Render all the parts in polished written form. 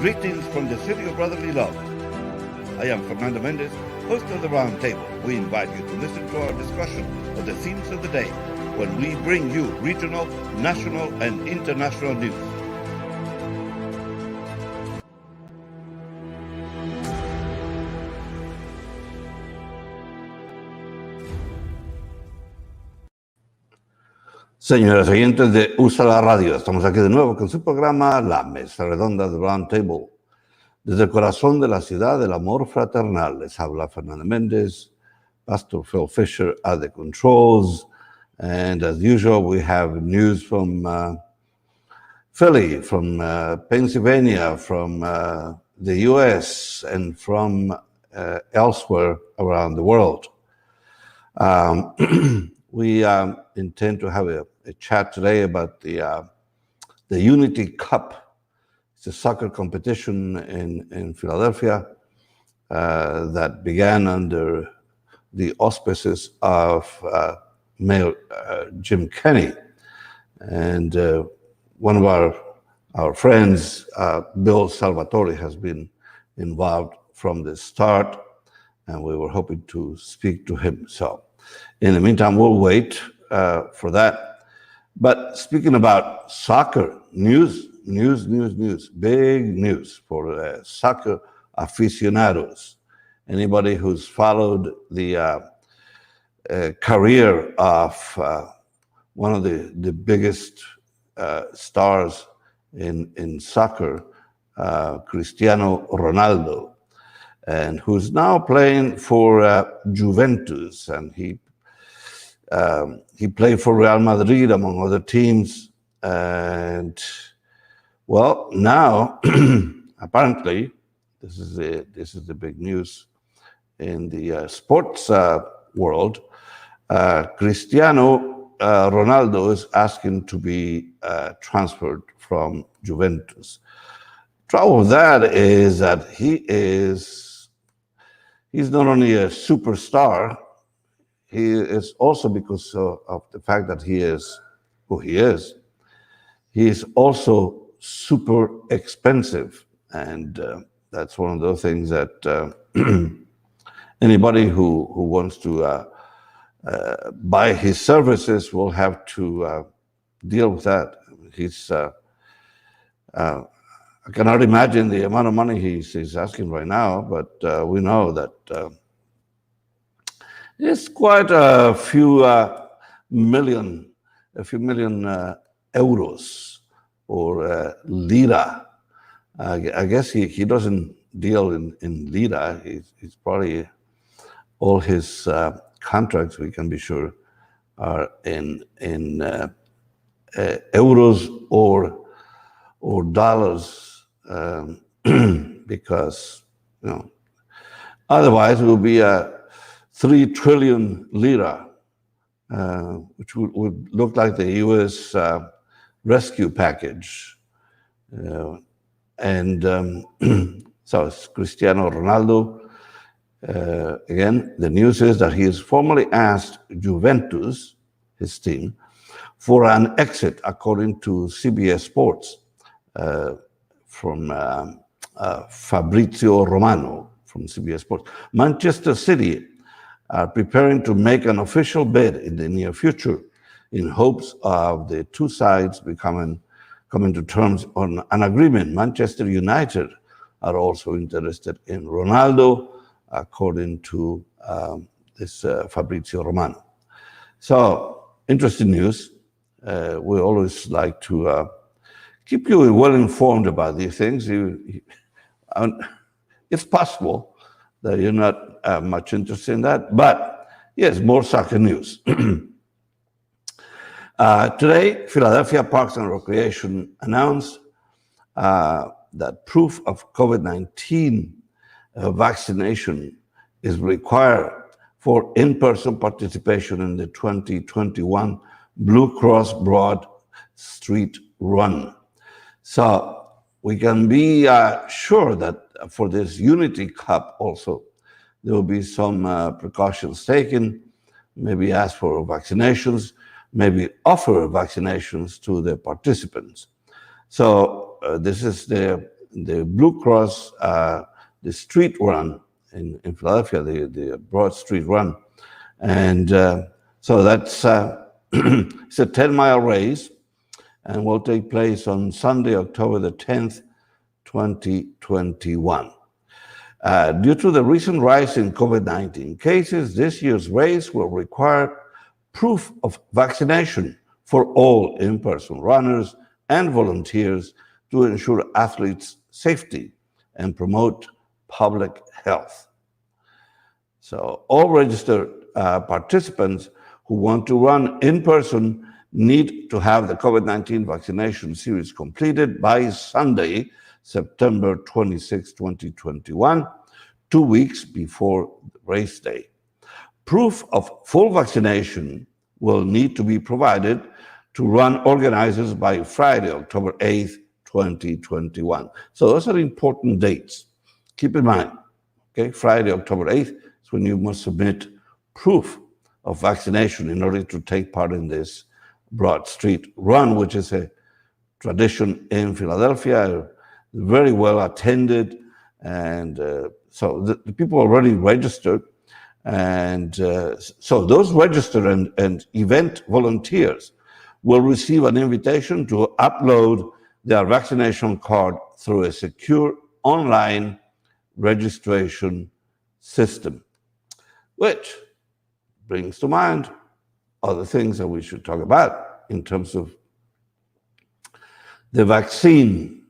Greetings from the city of brotherly love. I am Fernando Mendez, host of the Round Table. We invite you to listen to our discussion of the themes of the day when we bring you regional, national, and international news. Señores oyentes de USA la Radio, estamos aquí de nuevo con su programa La Mesa Redonda de Round Table. Desde el corazón de la ciudad del amor fraternal, les habla Fernando Méndez, Pastor Phil Fisher at the controls, and as usual we have news from Philly, from Pennsylvania, from the US, and from elsewhere around the world. We intend to have a chat today about the Unity Cup. It's a soccer competition in Philadelphia that began under the auspices of Mayor Jim Kenney. And one of our friends, Bill Salvatore, has been involved from the start, and we were hoping to speak to him. So in the meantime, we'll wait for that. But speaking about soccer, news, big news for soccer aficionados. Anybody who's followed the career of one of the biggest stars in soccer, Cristiano Ronaldo, and who's now playing for Juventus, and he played for Real Madrid among other teams, and well, now apparently this is the big news in the sports world. Cristiano Ronaldo is asking to be transferred from Juventus. Trouble with that is that he's not only a superstar, he is also, because of the fact that he is who he is also super expensive. And that's one of those things that anybody who wants to buy his services will have to deal with that. I cannot imagine the amount of money he's asking right now, but we know that it's quite a few million euros or lira. I guess he doesn't deal in lira. He's probably all his contracts, we can be sure, are in euros or dollars, because otherwise it will be a 3 trillion lira, which would look like the U.S. rescue package. And so it's Cristiano Ronaldo. Again, the news is that he has formally asked Juventus, his team, for an exit, according to CBS Sports, from Fabrizio Romano from CBS Sports. Manchester City are preparing to make an official bid in the near future in hopes of the two sides coming to terms on an agreement. Manchester United are also interested in Ronaldo, according to this Fabrizio Romano. So, interesting news. We always like to keep you well informed about these things. It's possible that you're not much interested in that, but yes, more soccer news. Today, Philadelphia Parks and Recreation announced that proof of COVID-19 vaccination is required for in-person participation in the 2021 Blue Cross Broad Street Run. So we can be sure that for this Unity Cup also, there will be some precautions taken, maybe ask for vaccinations, maybe offer vaccinations to the participants. So this is the the Blue Cross, the street run in Philadelphia, the Broad Street Run. And so that's it's a 10-mile race and will take place on Sunday, October the 10th, 2021. Due to the recent rise in COVID-19 cases, this year's race will require proof of vaccination for all in-person runners and volunteers to ensure athletes' safety and promote public health. So all registered participants who want to run in person need to have the COVID-19 vaccination series completed by Sunday, September 26, 2021, 2 weeks before the race day. Proof of full vaccination will need to be provided to run organizers by Friday, October 8th, 2021. So those are important dates. Keep in mind, okay, Friday, October 8th is when you must submit proof of vaccination in order to take part in this Broad Street Run, which is a tradition in Philadelphia, very well attended. And so the people already registered. And so those registered and event volunteers will receive an invitation to upload their vaccination card through a secure online registration system, which brings to mind other things that we should talk about in terms of the vaccine.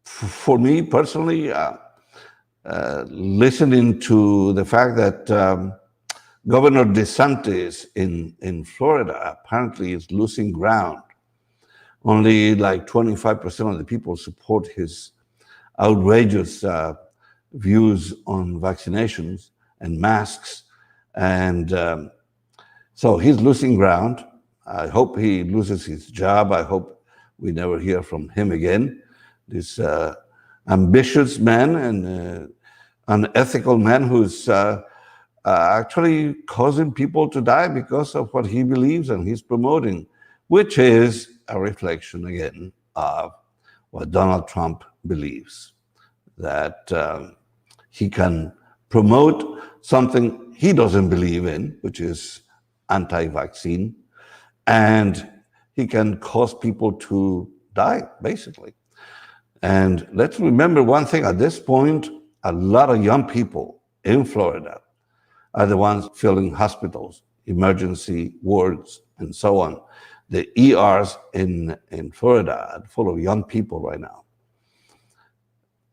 For me personally, listening to the fact that Governor DeSantis in Florida apparently is losing ground. Only like 25% of the people support his outrageous views on vaccinations and masks. And so he's losing ground. I hope he loses his job. I hope we never hear from him again. This ambitious man and unethical man who's actually causing people to die because of what he believes and he's promoting, which is a reflection again of what Donald Trump believes, that he can promote something he doesn't believe in, which is anti-vaccine, and he can cause people to die, basically. And let's remember one thing, at this point, a lot of young people in Florida are the ones filling hospitals, emergency wards, and so on. The ERs in Florida are full of young people right now.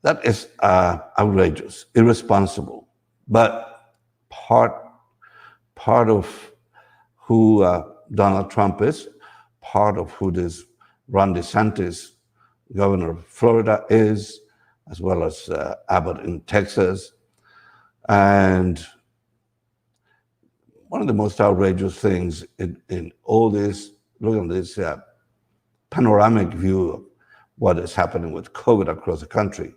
That is outrageous, irresponsible, but part of who Donald Trump is, part of who this Ron DeSantis, governor of Florida, is, as well as Abbott in Texas. And one of the most outrageous things in all this, look at this panoramic view of what is happening with COVID across the country,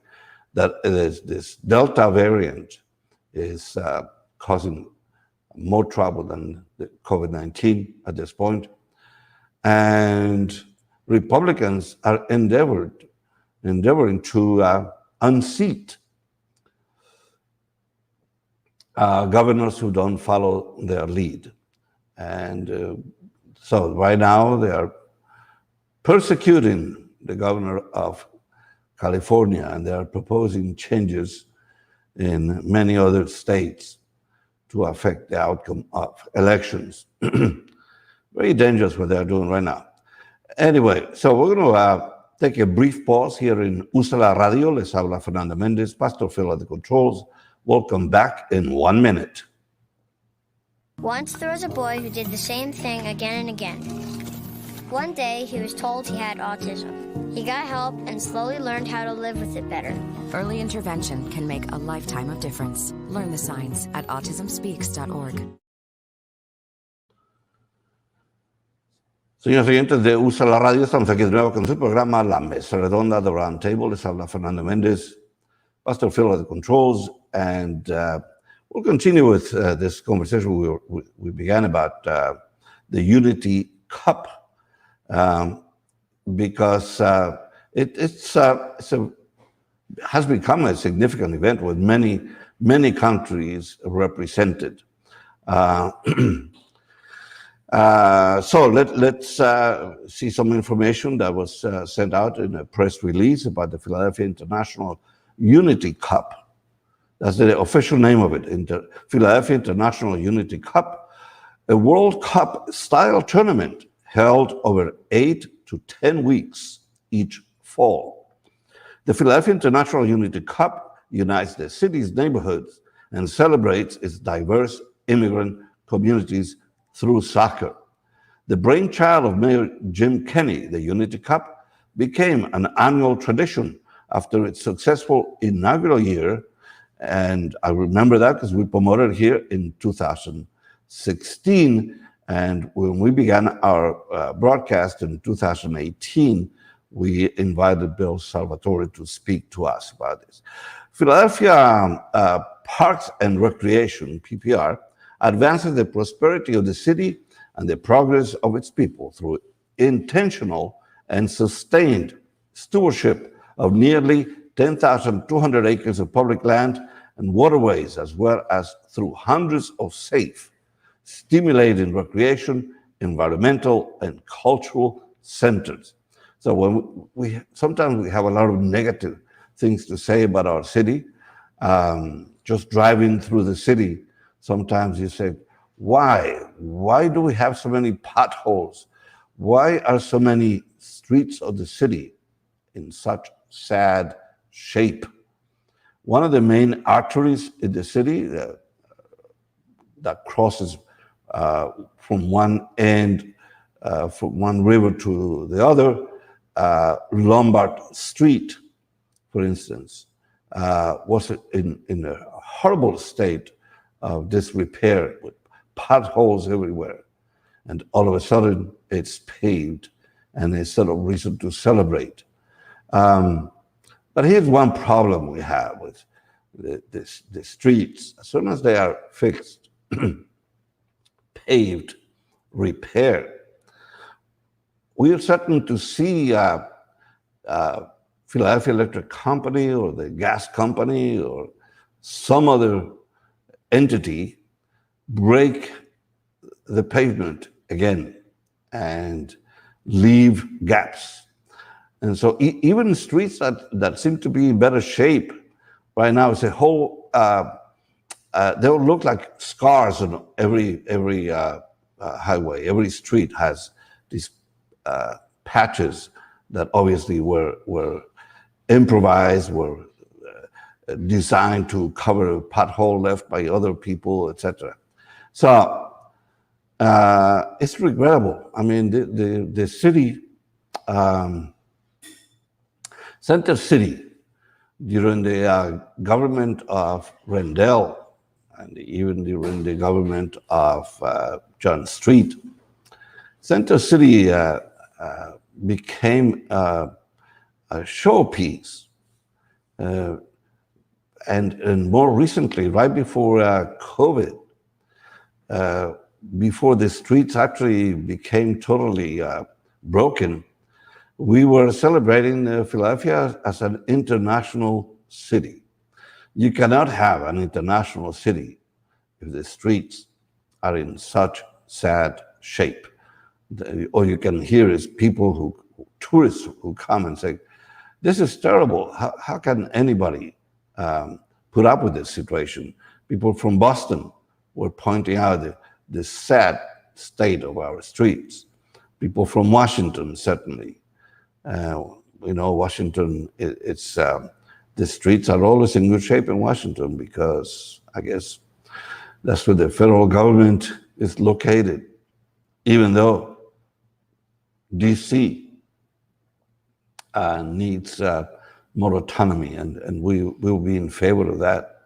that this Delta variant is causing more trouble than the COVID-19 at this point. And Republicans are endeavoring to unseat governors who don't follow their lead. And so right now they are persecuting the governor of California, and they are proposing changes in many other states to affect the outcome of elections. Very dangerous what they're doing right now. Anyway, so we're going to take a brief pause here in Usa la Radio. Les habla Fernando Méndez, Pastor Phil at the controls. We'll come back in 1 minute. Once there was a boy who did the same thing again and again. One day, he was told he had autism. He got help and slowly learned how to live with it better. Early intervention can make a lifetime of difference. Learn the signs at autismspeaks.org. Señores oyentes de USA la Radio, estamos aquí de nuevo con su programa La Mesa Redonda, The Round Table. Les habla Fernando Méndez, Pastor Phil at the controls, and we'll continue with this conversation we began about the Unity Cup, because has become a significant event with many countries represented. So let's see some information that was sent out in a press release about the Philadelphia International Unity Cup. That's the official name of it, Philadelphia International Unity Cup, a World Cup style tournament held over 8 to 10 weeks each fall. The Philadelphia International Unity Cup unites the city's neighborhoods and celebrates its diverse immigrant communities through soccer. The brainchild of Mayor Jim Kenney, the Unity Cup became an annual tradition after its successful inaugural year, and I remember that because we promoted it here in 2016, and when we began our broadcast in 2018, we invited Bill Salvatore to speak to us about this. Philadelphia Parks and Recreation, PPR, advances the prosperity of the city and the progress of its people through intentional and sustained stewardship of nearly 10,200 acres of public land and waterways, as well as through hundreds of safe, stimulating recreation, environmental, and cultural centers. So when sometimes we have a lot of negative things to say about our city. Just driving through the city, sometimes you say, why? Why do we have so many potholes? Why are so many streets of the city in such sad shape? One of the main arteries in the city that crosses from one end, from one river to the other, Lombard Street, for instance, was in a horrible state of disrepair with potholes everywhere. And all of a sudden, it's paved and it's sort of reason to celebrate. But here's one problem we have with the streets. As soon as they are fixed, paved, repaired, we are certain to see Philadelphia Electric Company or the gas company or some other entity break the pavement again and leave gaps. And so even streets that seem to be in better shape right now, it's a whole, they'll look like scars on every highway. Every street has these patches that obviously were improvised, were designed to cover a pothole left by other people, etc. So it's regrettable. I mean, the city, Center City, during the government of Rendell, and even during the government of John Street, Center City became a showpiece. And more recently, right before COVID, before the streets actually became totally broken, we were celebrating Philadelphia as an international city. You cannot have an international city if the streets are in such sad shape. All you can hear is people tourists who come and say, this is terrible. How can anybody put up with this situation? People from Boston were pointing out the sad state of our streets. People from Washington, certainly. Washington, the streets are always in good shape in Washington because I guess that's where the federal government is located, even though DC needs more autonomy, and we will be in favor of that.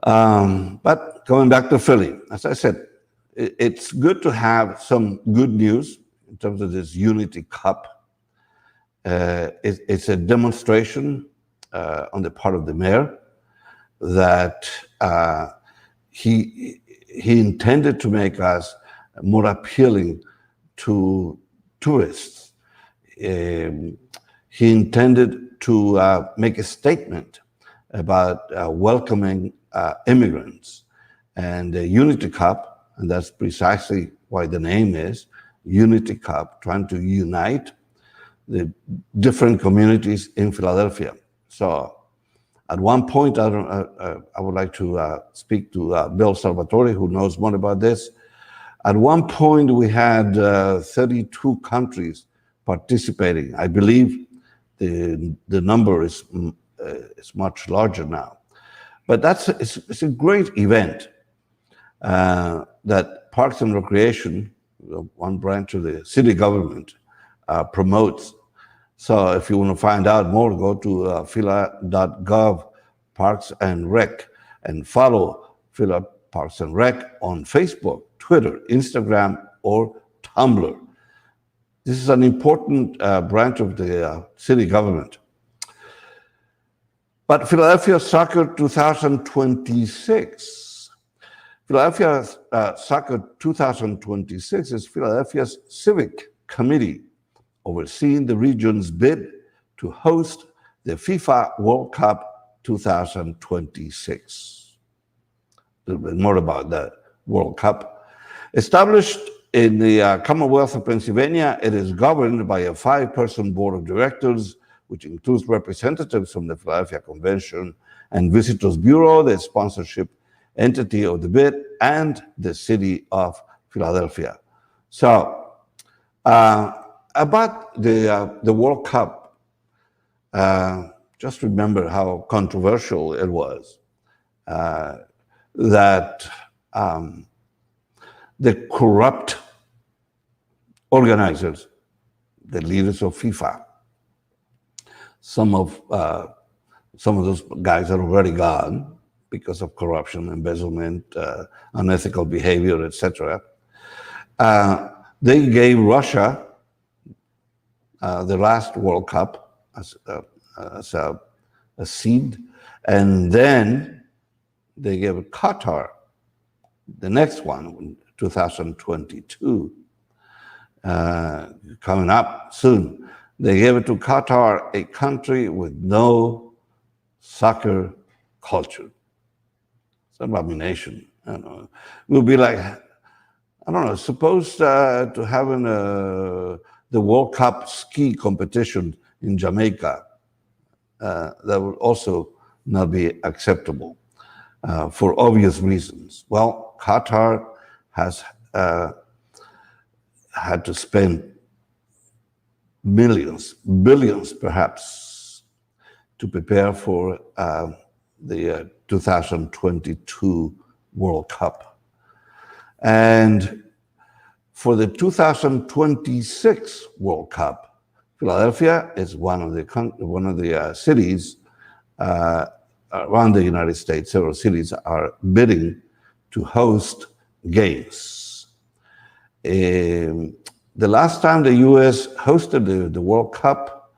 But going back to Philly, as I said, it's good to have some good news in terms of this Unity Cup. It's a demonstration on the part of the mayor that he intended to make us more appealing to tourists. he intended to make a statement about welcoming immigrants. And the Unity Cup, and that's precisely why the name is Unity Cup, trying to unite the different communities in Philadelphia. So at one point, I would like to speak to Bill Salvatore, who knows more about this. At one point, we had 32 countries participating. I believe the number is much larger now. But it's a great event that Parks and Recreation, one branch of the city government, promotes. So if you want to find out more, go to phila.gov Parks and Rec and follow Phila Parks and Rec on Facebook, Twitter, Instagram, or Tumblr. This is an important branch of the city government. But Philadelphia Soccer 2026. Philadelphia Soccer 2026 is Philadelphia's civic committee overseeing the region's bid to host the FIFA World Cup 2026. A little bit more about the World Cup. Established in the Commonwealth of Pennsylvania, it is governed by a 5-person board of directors, which includes representatives from the Philadelphia Convention and Visitors Bureau, the sponsorship entity of the bid, and the city of Philadelphia. So, about the World Cup, just remember how controversial it was. That the corrupt organizers, the leaders of FIFA, some of those guys are already gone because of corruption, embezzlement, unethical behavior, etc. They gave Russia the last World Cup as a seed, and then they gave Qatar the next one in 2022, coming up soon. They gave it to Qatar, a country with no soccer culture. It's an abomination. I don't know. We'll be like, I don't know, supposed to having the World Cup ski competition in Jamaica. That would also not be acceptable for obvious reasons. Well, Qatar has had to spend millions, billions perhaps, to prepare for the 2022 World Cup. And for the 2026 World Cup, Philadelphia is one of the cities around the United States. Several cities are bidding to host games. The last time the U.S. hosted the World Cup,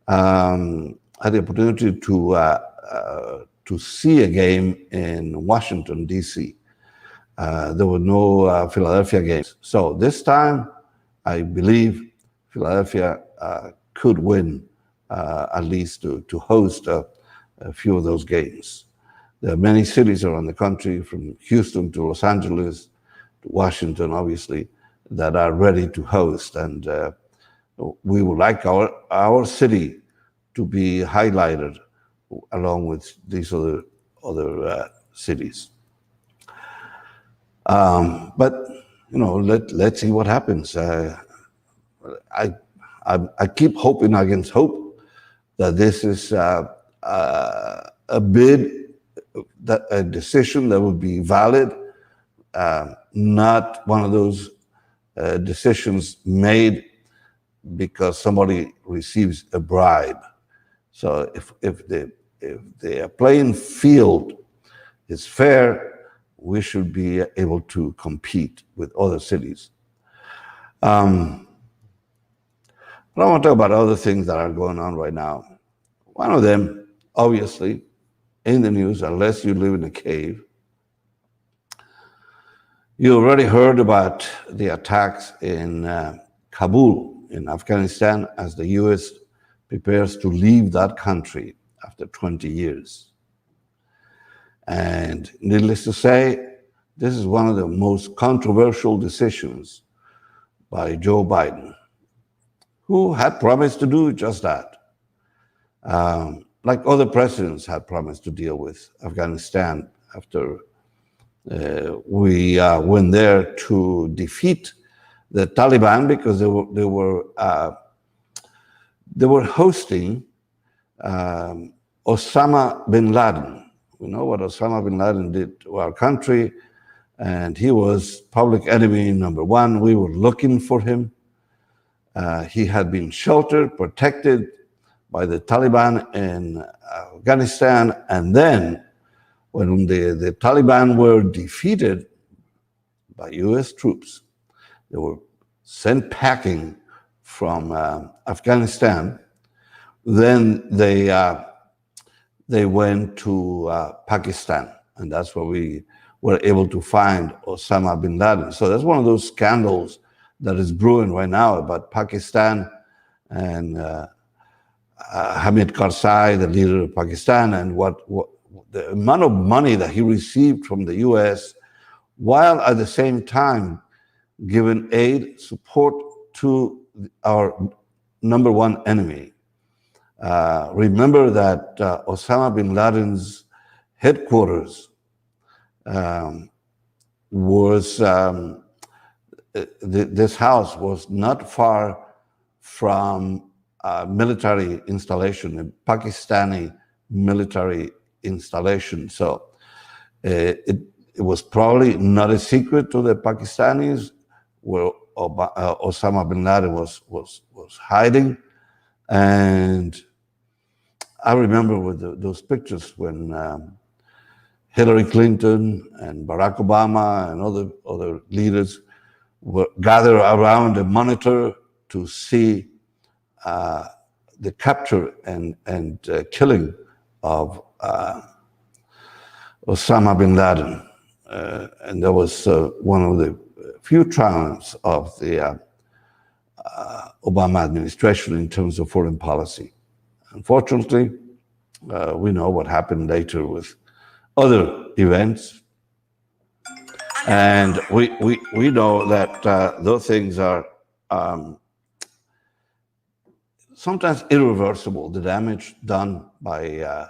I had the opportunity to see a game in Washington, D.C. There were no Philadelphia games. So this time, I believe Philadelphia could win at least to host a few of those games. There are many cities around the country, from Houston to Los Angeles to Washington, obviously, that are ready to host. And we would like our city to be highlighted along with these other cities. But let's see what happens. I keep hoping against hope that this is a bid, that a decision that would be valid, not one of those decisions made because somebody receives a bribe. So if the playing field is fair, we should be able to compete with other cities. I want to talk about other things that are going on right now. One of them, obviously, in the news, unless you live in a cave, you already heard about the attacks in Kabul, in Afghanistan, as the U.S. prepares to leave that country after 20 years. And needless to say, this is one of the most controversial decisions by Joe Biden, who had promised to do just that. Like other presidents had promised to deal with Afghanistan after we went there to defeat the Taliban, because they were hosting Osama bin Laden. We know what Osama bin Laden did to our country, and he was public enemy number one. We were looking for him. He had been sheltered, protected by the Taliban in Afghanistan, and then when the Taliban were defeated by US troops, they were sent packing from Afghanistan. Then they went to Pakistan, and that's where we were able to find Osama bin Laden. So that's one of those scandals that is brewing right now about Pakistan and Hamid Karzai, the leader of Pakistan, and what the amount of money that he received from the U.S., while at the same time giving aid, support to our number one enemy. Remember that Osama bin Laden's headquarters was, this house was not far from a military installation, a Pakistani military installation. So it was probably not a secret to the Pakistanis where Osama bin Laden was hiding. And I remember with those pictures when Hillary Clinton and Barack Obama and other leaders were gathered around a monitor to see the capture and killing of Osama bin Laden. And that was one of the few triumphs of the Obama administration in terms of foreign policy. Unfortunately, we know what happened later with other events. And we know that those things are sometimes irreversible, the damage done by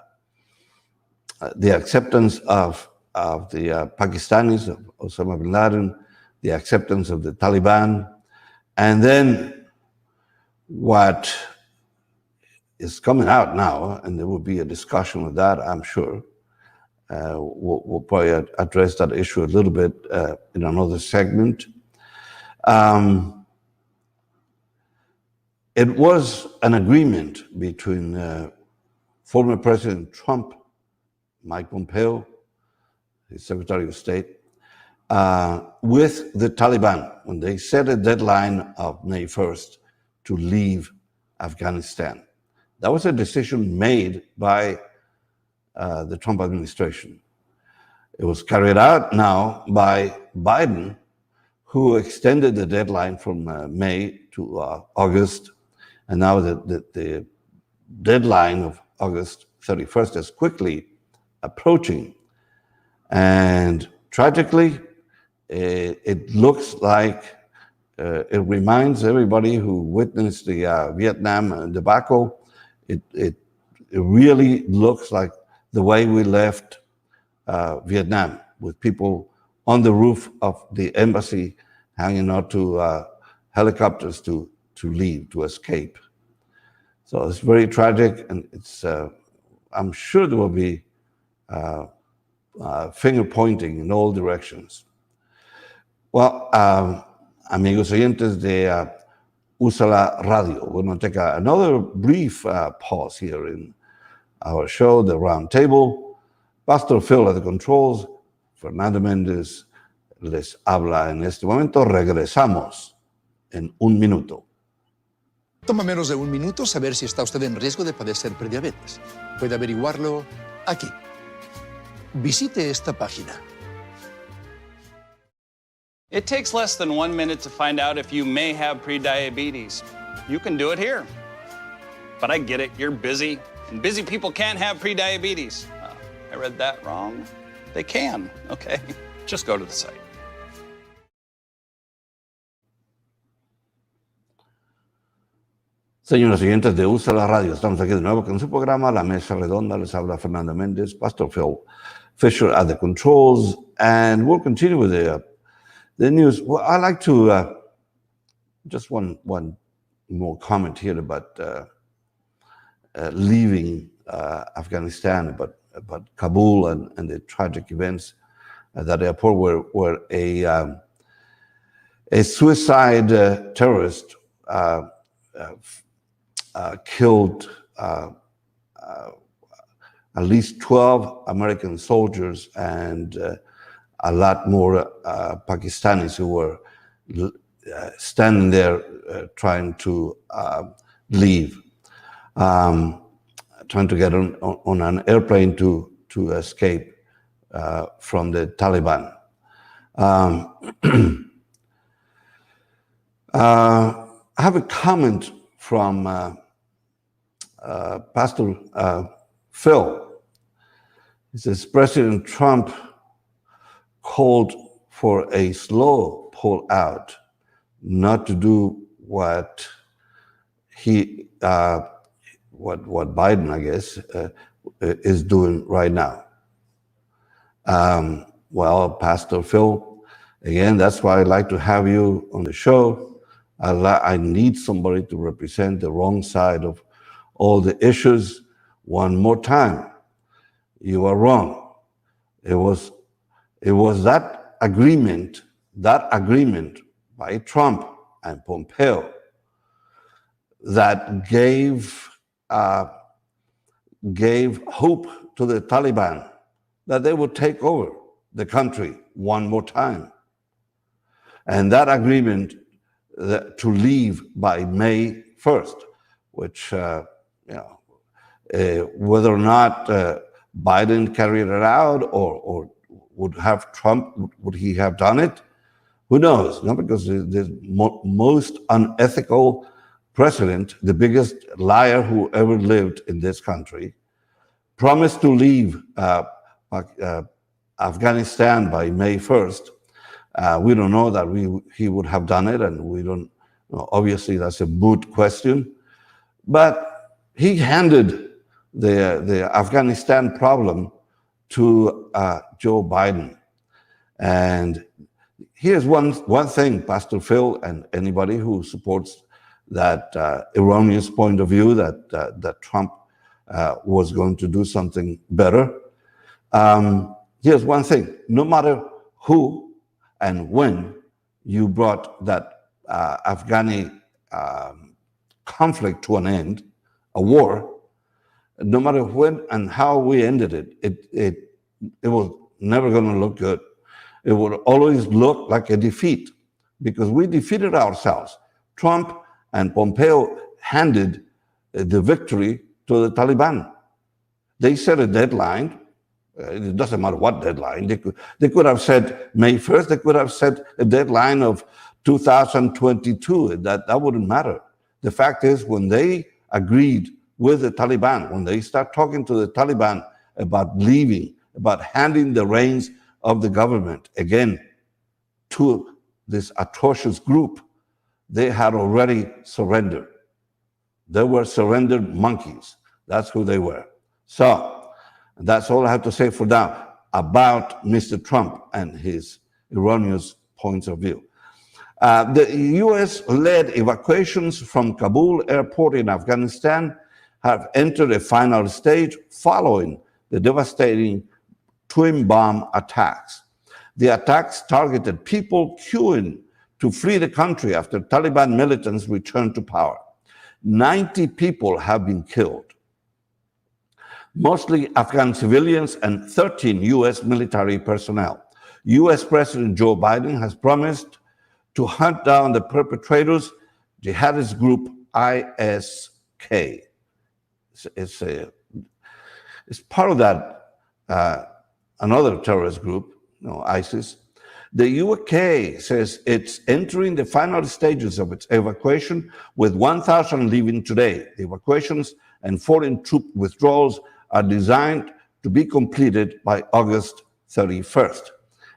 the acceptance of the Pakistanis, of Osama bin Laden, the acceptance of the Taliban, and then what is coming out now, and there will be a discussion of that, I'm sure. We'll probably address that issue a little bit in another segment. It was an agreement between former President Trump, Mike Pompeo, his Secretary of State, with the Taliban when they set a deadline of May 1st to leave Afghanistan. That was a decision made by the Trump administration. It was carried out now by Biden, who extended the deadline from May to August, and now the deadline of August 31st is quickly approaching. And tragically, it looks like it reminds everybody who witnessed the Vietnam debacle. It really looks like the way we left Vietnam, with people on the roof of the embassy hanging out to helicopters to leave, to escape. So it's very tragic, and it's I'm sure there will be finger pointing in all directions. Well, amigos oyentes de Úsala Radio, we're going to take another brief pause here in our show, The Round Table. Pastor Phil at the controls, Fernando Méndez les habla en este momento. Regresamos en un minuto. Toma menos de un minuto saber si está usted en riesgo de padecer prediabetes. Puede averiguarlo aquí. Visite esta página. It takes less than 1 minute to find out if you may have prediabetes. You can do it here. but I get it. You're busy, and busy people can't have prediabetes. I read that wrong. They can, okay? Just go to the site. Señoras y señores de USA la Radio, estamos aquí de nuevo con su programa La Mesa Redonda. Les habla Fernando Méndez, Pastor Phil Fisher at the controls, and we'll continue with the news. Well, I'd like to just one more comment here about leaving Afghanistan, about Kabul and the tragic events at that airport where a suicide terrorist killed at least 12 American soldiers and a lot more Pakistanis who were standing there trying to leave, trying to get on an airplane to escape from the Taliban. I have a comment from Pastor Phil. He says, President Trump called for a slow pull-out, not to do what Biden, I guess, is doing right now. Well, Pastor Phil, again, that's why I'd like to have you on the show. I need somebody to represent the wrong side of all the issues. One more time, you are wrong. It was that agreement by Trump and Pompeo that gave hope to the Taliban that they would take over the country one more time. And that agreement to leave by May 1st, which, whether or not Biden carried it out or would have Trump, would he have done it? Who knows? No, because the most unethical president, the biggest liar who ever lived in this country, promised to leave Afghanistan by May 1st. We don't know that he would have done it, and we don't know. Obviously, that's a moot question. But he handed the Afghanistan problem to Joe Biden. And here's one thing, Pastor Phil, and anybody who supports that erroneous point of view that Trump was going to do something better. Here's one thing: no matter who and when you brought that Afghani conflict to an end, a war, no matter when and how we ended it was never going to look good. It would always look like a defeat because we defeated ourselves. Trump and Pompeo handed the victory to the Taliban. They set a deadline. It doesn't matter what deadline. They could have said May 1st. They could have set a deadline of 2022. That wouldn't matter. The fact is, when they agreed with the Taliban, when they start talking to the Taliban about leaving, about handing the reins of the government, again, to this atrocious group, they had already surrendered. They were surrendered monkeys. That's who they were. So that's all I have to say for now about Mr. Trump and his erroneous points of view. The U.S.-led evacuations from Kabul airport in Afghanistan have entered a final stage following the devastating twin bomb attacks. The attacks targeted people queuing to flee the country after Taliban militants returned to power. 90 people have been killed, mostly Afghan civilians and 13 U.S. military personnel. U.S. President Joe Biden has promised to hunt down the perpetrators, jihadist group ISK. It's part of that, another terrorist group, ISIS. The UK says it's entering the final stages of its evacuation, with 1,000 leaving today. The evacuations and foreign troop withdrawals are designed to be completed by August 31st,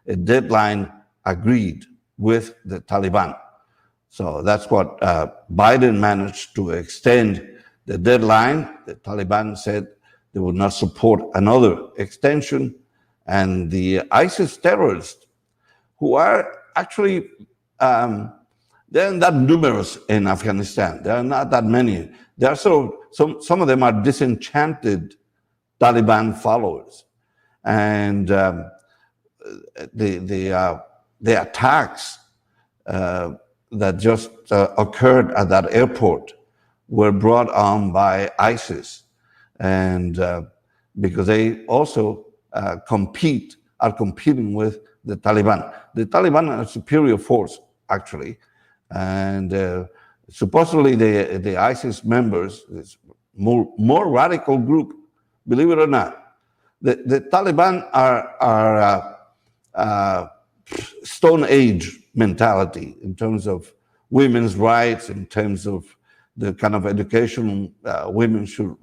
a deadline agreed with the Taliban. So that's what Biden managed to extend the deadline. The Taliban said they would not support another extension. And the ISIS terrorists, who are actually, they're not numerous in Afghanistan. There are not that many. There are some of them are disenchanted Taliban followers. And the attacks that just occurred at that airport were brought on by ISIS, and because they also are competing with the Taliban. The Taliban are a superior force, actually, and supposedly the ISIS members, this more radical group, believe it or not, the Taliban are Stone Age mentality in terms of women's rights, in terms of the kind of education women should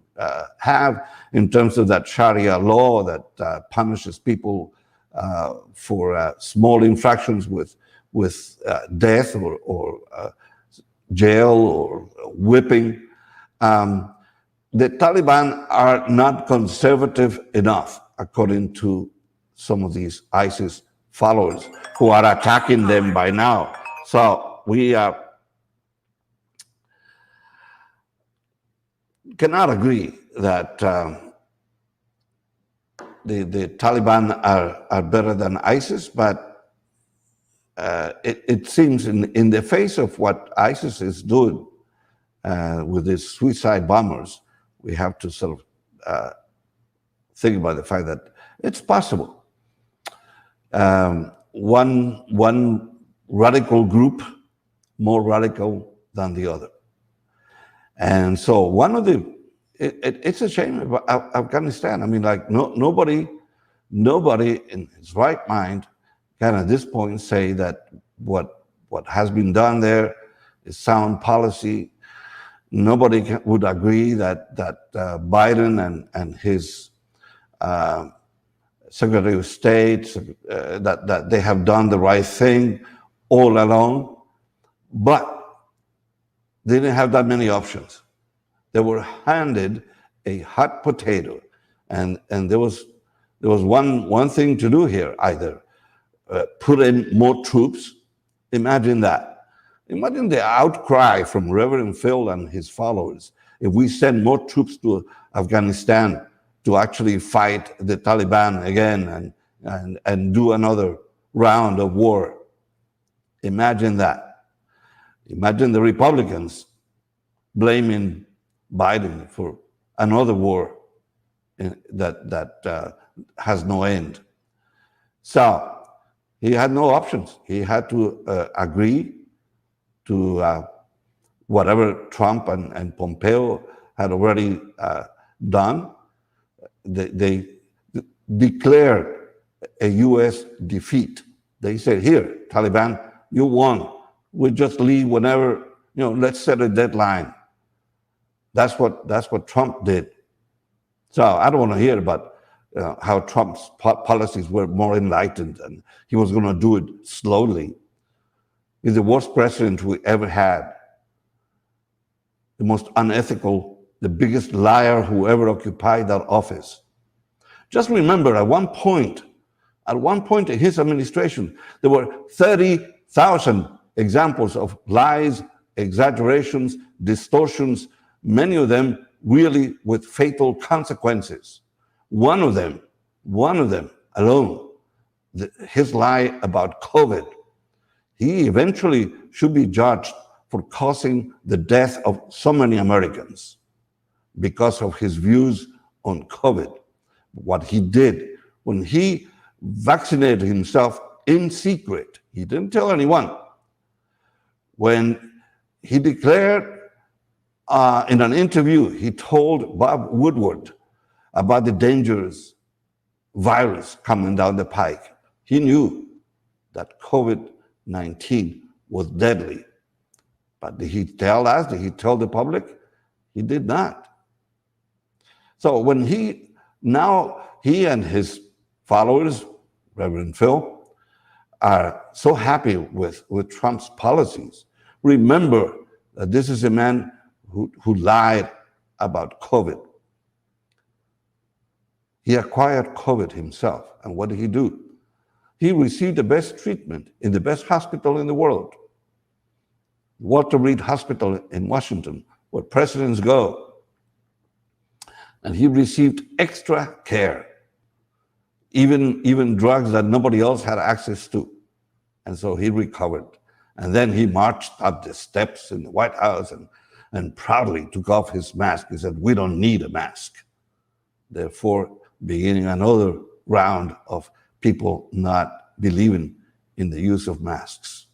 have, in terms of that Sharia law that punishes people for small infractions with death or jail or whipping. The Taliban are not conservative enough, according to some of these ISIS followers who are attacking them by now. So we cannot agree that the Taliban are better than ISIS, but it seems in the face of what ISIS is doing with these suicide bombers, we have to sort of think about the fact that it's possible. One radical group more radical than the other. And so one of the, it's a shame about Afghanistan. I mean, like nobody in his right mind can at this point say that what has been done there is sound policy. Nobody would agree that Biden and his Secretary of State, that they have done the right thing all along, but they didn't have that many options. They were handed a hot potato, and there was one thing to do here: either put in more troops. Imagine that. Imagine the outcry from Reverend Phil and his followers if we send more troops to Afghanistan to actually fight the Taliban again and do another round of war. Imagine that. Imagine the Republicans blaming Biden for another war that has no end. So he had no options. He had to agree to whatever Trump and Pompeo had already done. They declared a U.S. defeat. They said, here, Taliban, you won. We'll just leave whenever, let's set a deadline. That's what Trump did. So I don't want to hear about how Trump's policies were more enlightened and he was going to do it slowly. He's the worst president we ever had. The most unethical, the biggest liar who ever occupied that office. Just remember, at one point in his administration, there were 30,000 examples of lies, exaggerations, distortions, many of them really with fatal consequences. One of them alone, his lie about COVID, he eventually should be judged for causing the death of so many Americans because of his views on COVID. What he did when he vaccinated himself in secret, he didn't tell anyone. When he declared in an interview, he told Bob Woodward about the dangerous virus coming down the pike. He knew that COVID-19 was deadly. But did he tell us? Did he tell the public? He did not. So when he and his followers, Reverend Phil, are so happy with Trump's policies, remember that this is a man who lied about COVID. He acquired COVID himself. And what did he do? He received the best treatment in the best hospital in the world, Walter Reed Hospital in Washington, where presidents go. And he received extra care, even drugs that nobody else had access to. And so he recovered. And then he marched up the steps in the White House and proudly took off his mask. He said, "We don't need a mask." Therefore, beginning another round of people not believing in the use of masks.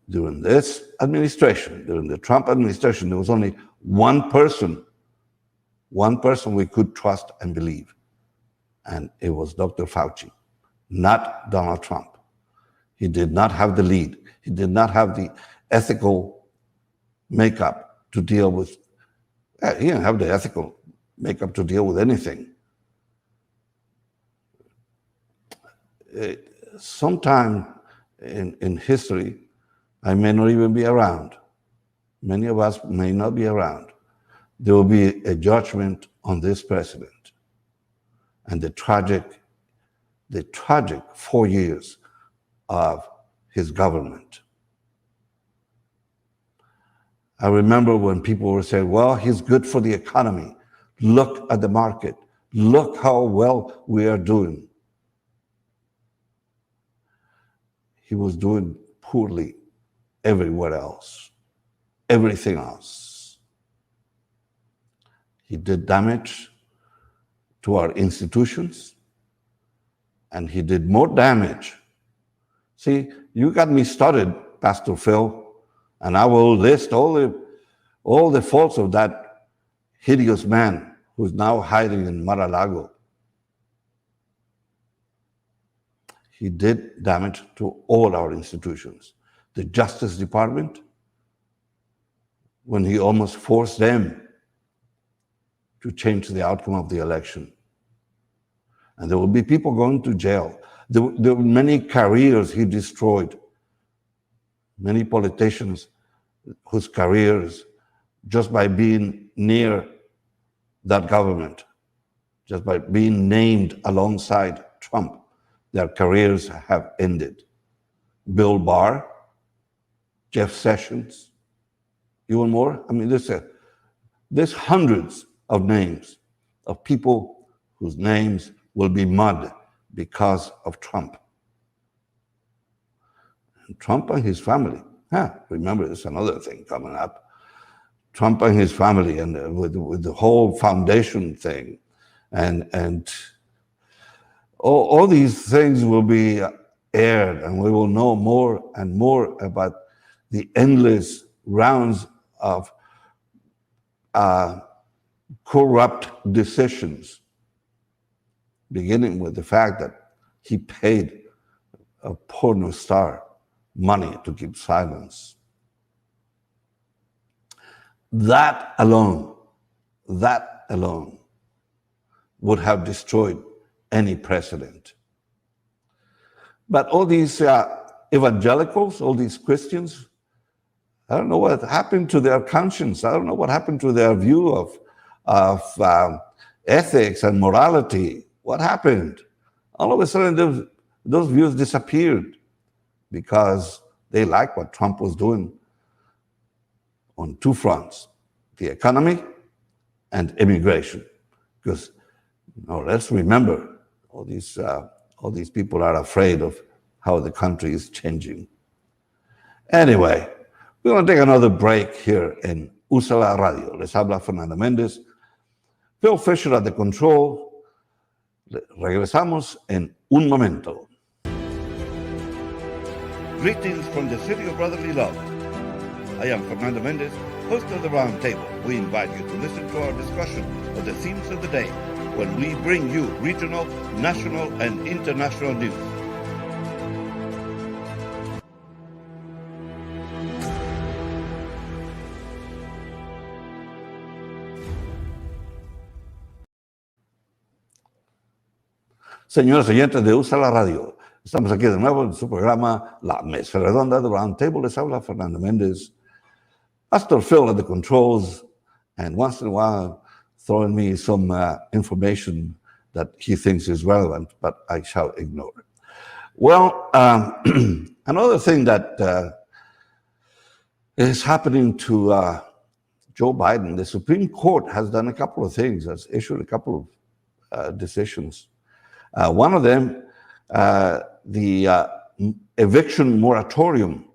During this administration, during the Trump administration, there was only one person we could trust and believe, and it was Dr. Fauci, not Donald Trump. He did not have the lead. He did not have the ethical makeup to deal with, he didn't have the ethical makeup to deal with anything. Sometime in history, I may not even be around. Many of us may not be around. There will be a judgment on this president and the tragic 4 years of his government. I remember when people were saying, well, he's good for the economy. Look at the market. Look how well we are doing. He was doing poorly everywhere else, everything else. He did damage to our institutions, and he did more damage. See, you got me started, Pastor Phil, and I will list all the faults of that hideous man who's now hiding in Mar-a-Lago. He did damage to all our institutions. The Justice Department, when he almost forced them to change the outcome of the election. And there will be people going to jail. There were many careers he destroyed. Many politicians whose careers, just by being near that government, just by being named alongside Trump, their careers have ended. Bill Barr, Jeff Sessions, even more. I mean, there's hundreds of names of people whose names will be mud because of Trump. And Trump and his family. Remember, there's another thing coming up. Trump and his family, and with the whole foundation thing, and all these things will be aired, and we will know more and more about the endless rounds of corrupt decisions, beginning with the fact that he paid a porno star money to keep silence. That alone would have destroyed any precedent. But all these evangelicals, all these Christians, I don't know what happened to their conscience. I don't know what happened to their view of ethics and morality. What happened? All of a sudden, those views disappeared because they liked what Trump was doing on two fronts, the economy and immigration. Because let's remember, all these people are afraid of how the country is changing. Anyway, we're going to take another break here in Úsala Radio. Les habla Fernando Méndez. Phil Fisher at the control. Regresamos en un momento. Greetings from the city of brotherly love. I am Fernando Méndez, host of the Round Table. We invite you to listen to our discussion of the themes of the day when we bring you regional, national, and international news. señores oyentes de USA la Radio. Estamos aquí de nuevo en su programa La Mesa Redonda de Round Table. Les habla Fernando Méndez. Pastor Phil at the controls, and once in a while throwing me some information that he thinks is relevant, but I shall ignore it. Well, another thing that is happening to Joe Biden, the Supreme Court has done a couple of things, has issued a couple of decisions. One of them, the eviction moratorium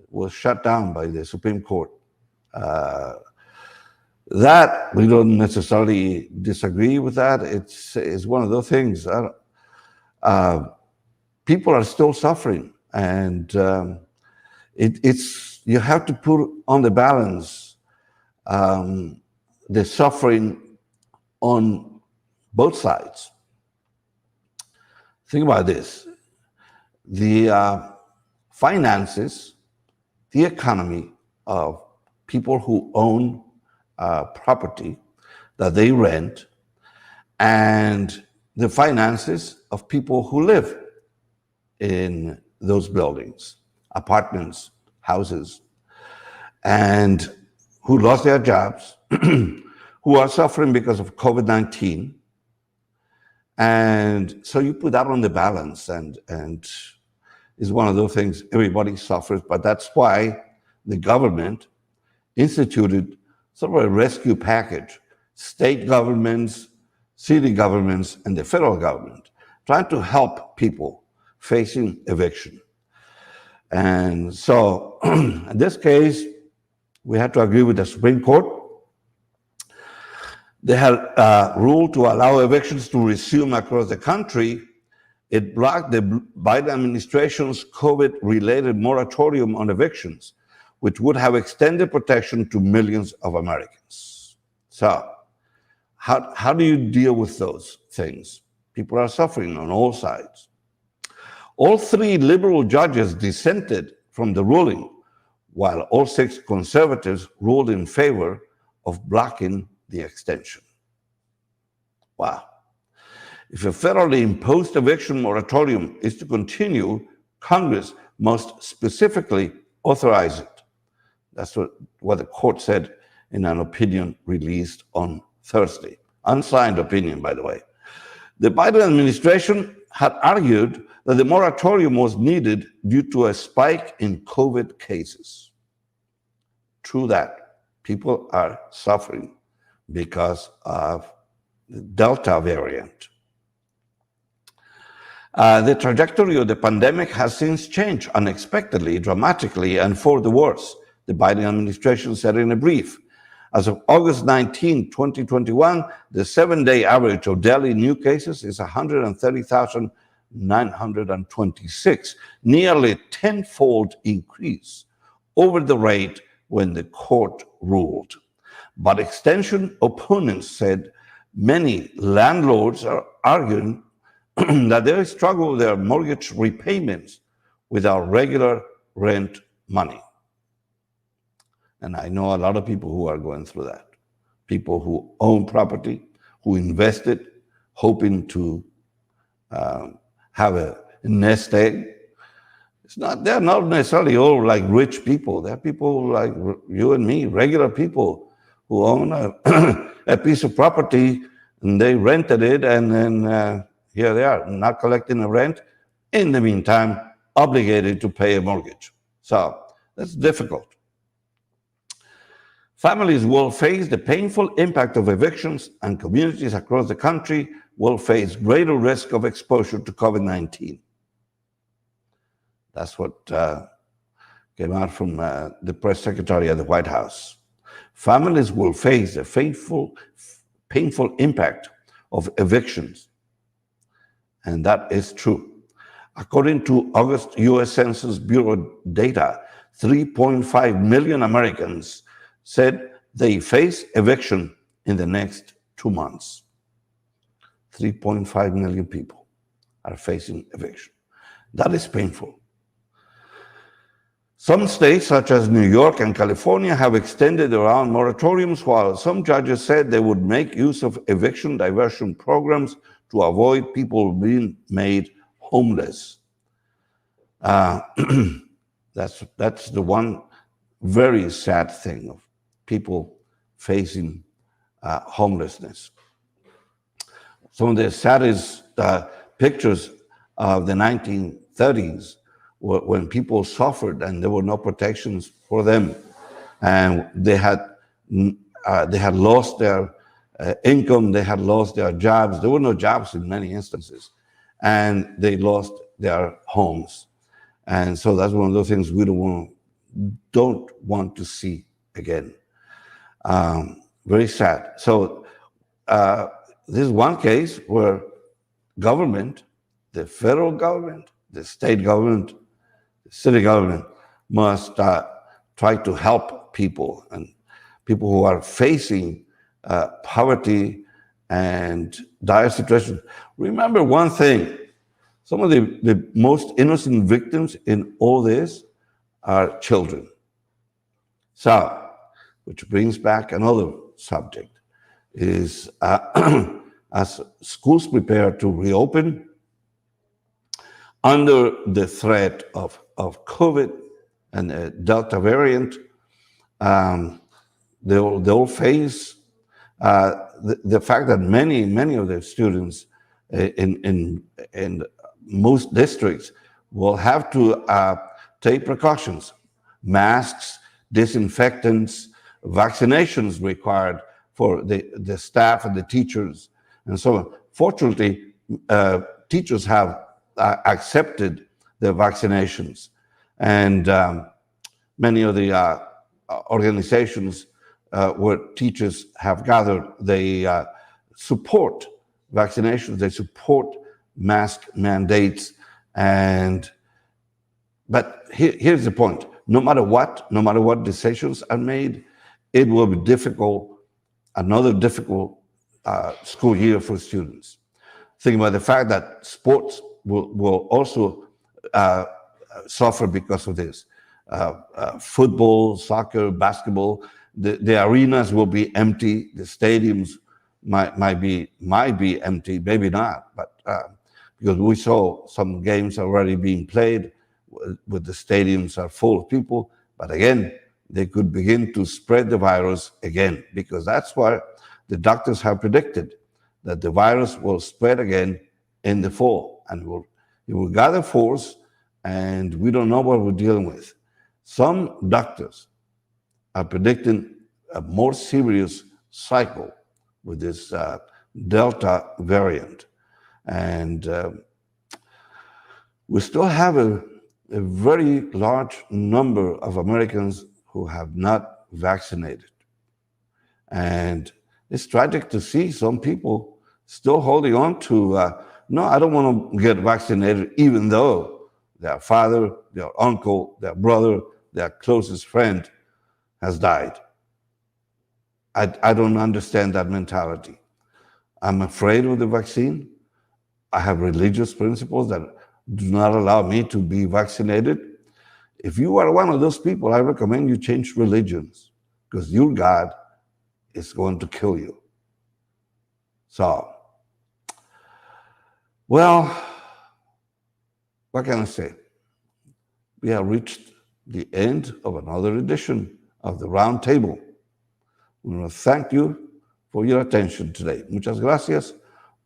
was shut down by the Supreme Court. That we don't necessarily disagree with that. It's one of those things. People are still suffering, and you have to put on the balance the suffering on both sides. Think about this: the finances, the economy of people who own property that they rent, and the finances of people who live in those buildings, apartments, houses, and who lost their jobs, who are suffering because of COVID-19. And so you put that on the balance, and it's one of those things, everybody suffers, but that's why the government instituted sort of a rescue package, state governments, city governments, and the federal government, trying to help people facing eviction. And so in this case, we had to agree with the Supreme Court. They had ruled to allow evictions to resume across the country. It blocked the Biden administration's COVID-related moratorium on evictions, which would have extended protection to millions of Americans. So how do you deal with those things? People are suffering on all sides. All three liberal judges dissented from the ruling, while all six conservatives ruled in favor of blocking the extension. Wow. If a federally imposed eviction moratorium is to continue, Congress must specifically authorize it. That's what the court said in an opinion released on Thursday. Unsigned opinion, by the way. The Biden administration had argued that the moratorium was needed due to a spike in COVID cases. True that. People are suffering because of the Delta variant. The trajectory of the pandemic has since changed unexpectedly, dramatically, and for the worse, the Biden administration said in a brief. As of August 19, 2021, the 7-day average of daily new cases is 130,926, nearly a tenfold increase over the rate when the court ruled. But extension opponents said many landlords are arguing that they struggle with their mortgage repayments without regular rent money. And I know a lot of people who are going through that. People who own property, who invested, hoping to have a nest egg. They're not necessarily all like rich people. They're people like you and me, regular people who own a piece of property, and they rented it, and then here they are, not collecting the rent. In the meantime, obligated to pay a mortgage. So that's difficult. Families will face the painful impact of evictions, and communities across the country will face greater risk of exposure to COVID-19. That's what came out from the press secretary at the White House. Families will face the painful impact of evictions. And that is true. According to August U.S. Census Bureau data, 3.5 million Americans said they face eviction in the next 2 months. 3.5 million people are facing eviction. That is painful. Some states, such as New York and California, have extended their own moratoriums, while some judges said they would make use of eviction diversion programs to avoid people being made homeless. That's the one very sad thing of people facing homelessness. Some of the saddest pictures of the 1930s were when people suffered and there were no protections for them, and they had lost their income, they had lost their jobs. There were no jobs in many instances, and they lost their homes. And so that's one of those things we don't want to see again. Very sad. So this is one case where government, the federal government, the state government, the city government must try to help people, and people who are facing poverty and dire situations. Remember one thing, some of the most innocent victims in all this are children. So, which brings back another subject, is as schools prepare to reopen under the threat of COVID and the Delta variant, they'll face the fact that many of the students in most districts will have to take precautions, masks, disinfectants, vaccinations required for the staff and the teachers and so on. Fortunately, teachers have accepted the vaccinations, and many of the organizations where teachers have gathered, they support vaccinations, they support mask mandates, but here's the point: no matter what decisions are made, it will be difficult, another difficult school year for students. Think about the fact that sports will also suffer because of this. Football, soccer, basketball, the arenas will be empty. The stadiums might be empty, maybe not, but because we saw some games already being played with the stadiums are full of people, but again, they could begin to spread the virus again, because that's why the doctors have predicted that the virus will spread again in the fall, and it will gather force, and we don't know what we're dealing with. Some doctors are predicting a more serious cycle with this Delta variant. And we still have a very large number of Americans who have not vaccinated. And it's tragic to see some people still holding on to, no, I don't want to get vaccinated, even though their father, their uncle, their brother, their closest friend has died. I don't understand that mentality. I'm afraid of the vaccine. I have religious principles that do not allow me to be vaccinated. If you are one of those people, I recommend you change religions, because your God is going to kill you. So, well, what can I say? We have reached the end of another edition of the Round Table. We want to thank you for your attention today. Muchas gracias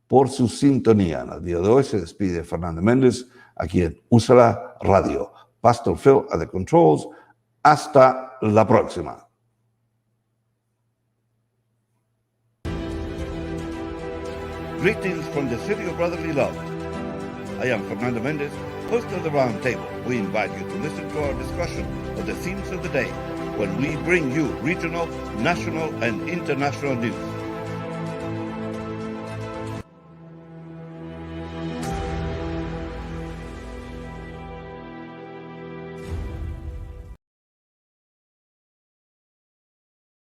por su sintonía. En el día de hoy se despide Fernando Méndez aquí en Úsala Radio. Pastor Phil at the controls. Hasta la próxima. Greetings from the city of brotherly love. I am Fernando Méndez, host of the Round Table. We invite you to listen to our discussion of the themes of the day when we bring you regional, national, and international news.